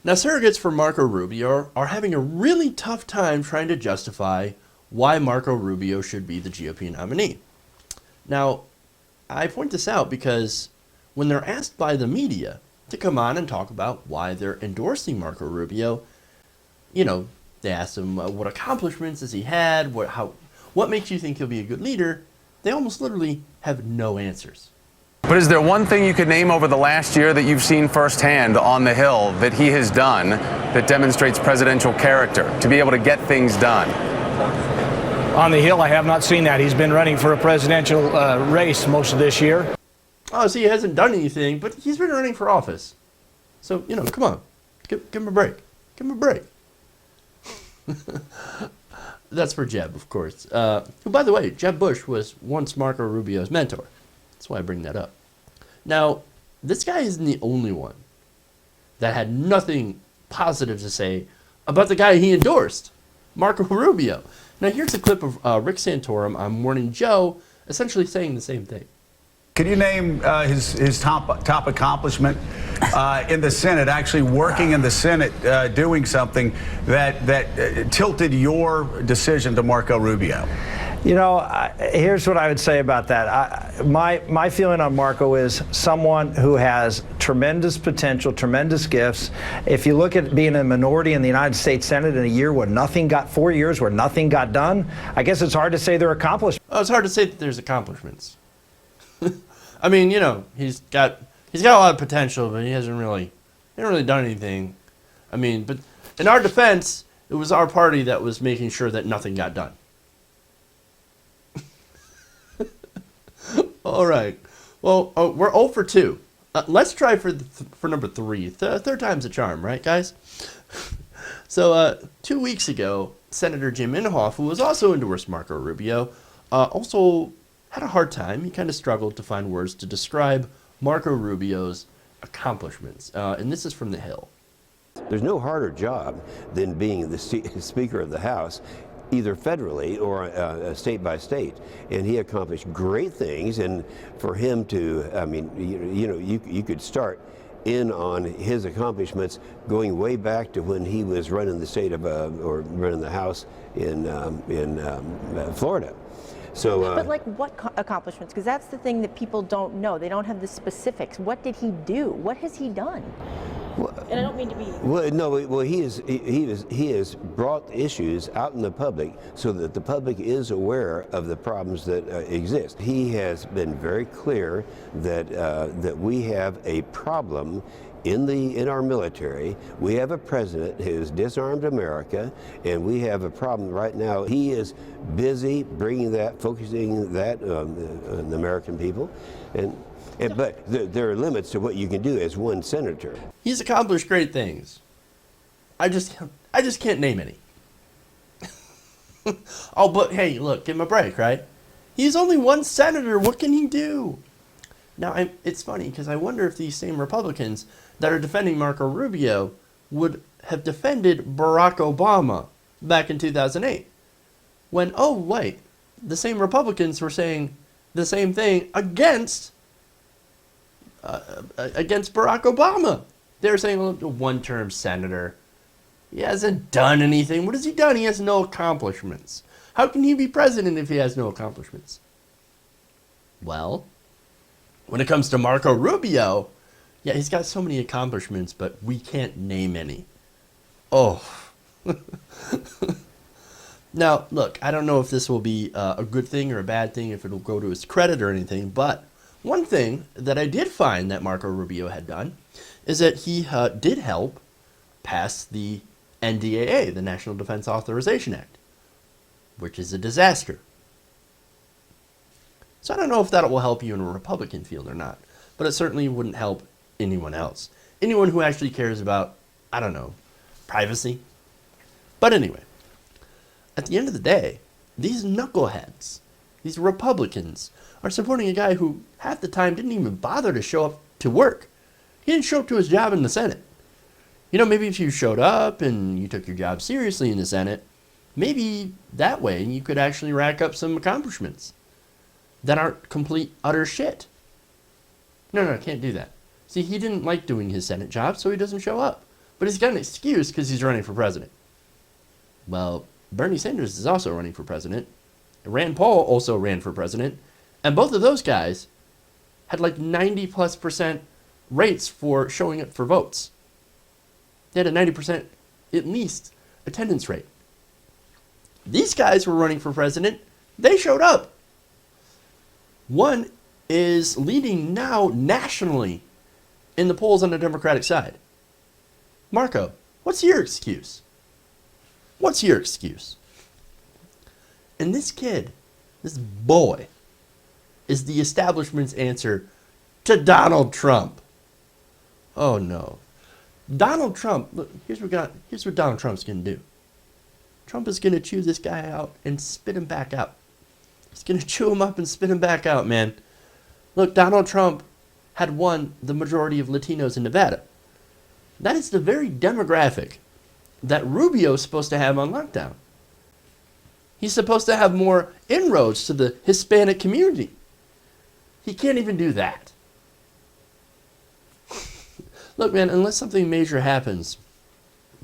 Now, surrogates for Marco Rubio are having a really tough time trying to justify why Marco Rubio should be the GOP nominee. Now, I point this out because when they're asked by the media to come on and talk about why they're endorsing Marco Rubio, they ask him what accomplishments has he had, what makes you think he'll be a good leader. They almost literally have no answers. But is there one thing you could name over the last year that you've seen firsthand on the Hill that he has done that demonstrates presidential character, to be able to get things done? On the Hill, I have not seen that. He's been running for a presidential race most of this year. Oh, see, he hasn't done anything, but he's been running for office. So, come on. Give him a break. Give him a break. That's for Jeb, of course. Who, by the way, Jeb Bush was once Marco Rubio's mentor. That's why I bring that up. Now, this guy isn't the only one that had nothing positive to say about the guy he endorsed, Marco Rubio. Now, here's a clip of Rick Santorum on Morning Joe essentially saying the same thing. Can you name his top accomplishment in the Senate, actually working in the Senate, doing something that tilted your decision to Marco Rubio? Here's what I would say about that. My feeling on Marco is someone who has tremendous potential, tremendous gifts. If you look at being a minority in the United States Senate in a year where 4 years where nothing got done, I guess it's hard to say they're accomplished. Oh, it's hard to say that there's accomplishments. I mean, he's got a lot of potential, but he hasn't really done anything. I mean, but in our defense, it was our party that was making sure that nothing got done. All right. Well, we're 0 for 2. Let's try for number 3. Third time's a charm, right, guys? So 2 weeks ago, Senator Jim Inhofe, who was also endorsed Marco Rubio, also had a hard time. He kind of struggled to find words to describe Marco Rubio's accomplishments. And this is from The Hill. There's no harder job than being the Speaker of the House, either federally or state by state. And he accomplished great things. And for him to, you could start in on his accomplishments going way back to when he was running the state of, or running the House in Florida. So, but like what accomplishments? Because that's the thing that people don't know. They don't have the specifics. What did he do? What has he done? Well, and I don't mean to be. Well, no. Well, he has brought issues out in the public so that the public is aware of the problems that exist. He has been very clear that we have a problem in our military. We have a president who's disarmed America, and we have a problem right now. He is busy focusing that on the American people, but there are limits to what you can do as one senator. He's accomplished great things. I just can't name any. Oh, but hey, look, give him a break, right? He's only one senator. What can he do? Now, it's funny because I wonder if these same Republicans that are defending Marco Rubio would have defended Barack Obama back in 2008. When, oh, wait, the same Republicans were saying the same thing against Barack Obama. They were saying, well, one-term senator. He hasn't done anything. What has he done? He has no accomplishments. How can he be president if he has no accomplishments? Well, when it comes to Marco Rubio, yeah, he's got so many accomplishments, but we can't name any. Oh. Now, look, I don't know if this will be a good thing or a bad thing, if it'll go to his credit or anything, but one thing that I did find that Marco Rubio had done is that he did help pass the NDAA, the National Defense Authorization Act, which is a disaster. So I don't know if that will help you in a Republican field or not, but it certainly wouldn't help anyone else. Anyone who actually cares about, I don't know, privacy. But anyway, at the end of the day, these knuckleheads, these Republicans, are supporting a guy who half the time didn't even bother to show up to work. He didn't show up to his job in the Senate. Maybe if you showed up and you took your job seriously in the Senate, maybe that way you could actually rack up some accomplishments that aren't complete, utter shit. No, can't do that. See, he didn't like doing his Senate job, so he doesn't show up. But he's got an excuse because he's running for president. Well, Bernie Sanders is also running for president. Rand Paul also ran for president. And both of those guys had like 90+% rates for showing up for votes. They had a 90% at least attendance rate. These guys were running for president. They showed up. One is leading now nationally in the polls on the Democratic side. Marco, what's your excuse? What's your excuse? And this kid, this boy, is the establishment's answer to Donald Trump. Oh no. Donald Trump, look, here's what Donald Trump's going to do. Trump is going to chew this guy out and spit him back out. He's going to chew him up and spit him back out, man. Look, Donald Trump had won the majority of Latinos in Nevada. That is the very demographic that Rubio is supposed to have on lockdown. He's supposed to have more inroads to the Hispanic community. He can't even do that. Look, man, unless something major happens,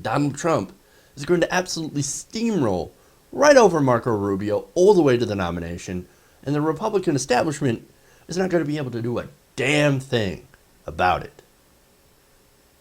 Donald Trump is going to absolutely steamroll right over Marco Rubio all the way to the nomination, and the Republican establishment is not going to be able to do a damn thing about it.